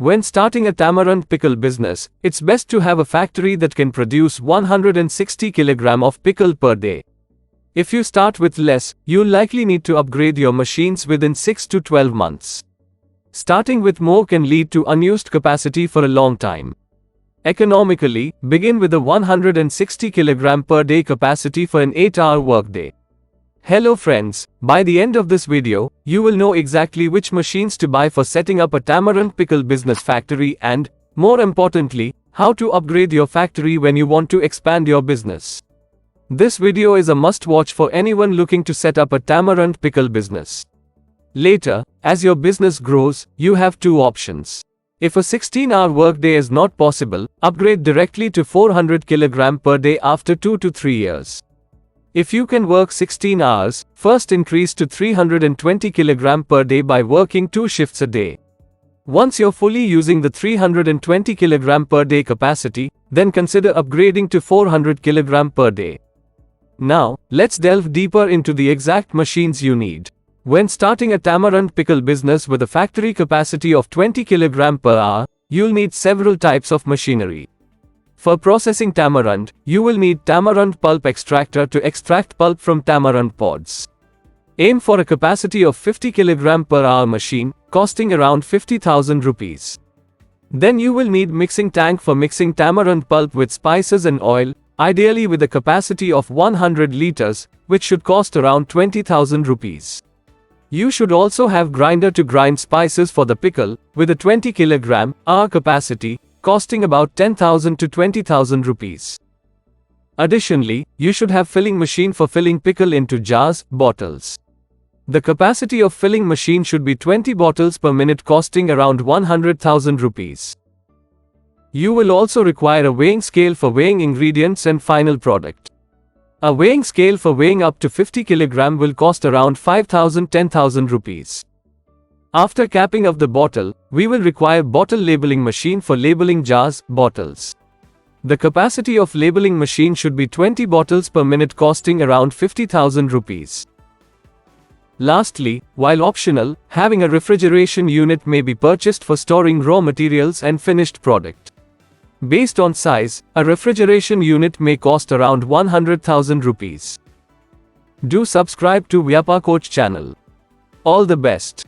When starting a tamarind pickle business, it's best to have a factory that can produce 160 kg of pickle per day. If you start with less, you'll likely need to upgrade your machines within 6 to 12 months. Starting with more can lead to unused capacity for a long time. Economically, begin with a 160 kg per day capacity for an 8-hour workday. Hello friends, by the end of this video, you will know exactly which machines to buy for setting up a tamarind pickle business factory and, more importantly, how to upgrade your factory when you want to expand your business. This video is a must-watch for anyone looking to set up a tamarind pickle business. Later, as your business grows, you have two options. If a 16-hour workday is not possible, upgrade directly to 400 kg per day after 2 to 3 years. If you can work 16 hours, first increase to 320 kg per day by working 2 shifts a day. Once you're fully using the 320 kg per day capacity, then consider upgrading to 400 kg per day. Now, let's delve deeper into the exact machines you need. When starting a tamarind pickle business with a factory capacity of 20 kg per hour, you'll need several types of machinery. For processing tamarind, you will need tamarind pulp extractor to extract pulp from tamarind pods. Aim for a capacity of 50 kg per hour machine, costing around 50,000 rupees. Then you will need mixing tank for mixing tamarind pulp with spices and oil, ideally with a capacity of 100 liters, which should cost around 20,000 rupees. You should also have grinder to grind spices for the pickle, with a 20 kg/hour capacity, costing about 10,000 to 20,000 rupees. Additionally, you should have filling machine for filling pickle into jars, bottles. The capacity of filling machine should be 20 bottles per minute, costing around 100,000 rupees. You will also require a weighing scale for weighing ingredients and final product. A weighing scale for weighing up to 50 kg will cost around 5,000-10,000 rupees. After capping of the bottle, we will require bottle labeling machine for labeling jars, bottles. The capacity of labeling machine should be 20 bottles per minute, costing around 50,000 rupees. Lastly, while optional, having a refrigeration unit may be purchased for storing raw materials and finished product. Based on size, a refrigeration unit may cost around 100,000 rupees. Do subscribe to Vyapar Coach channel. All the best.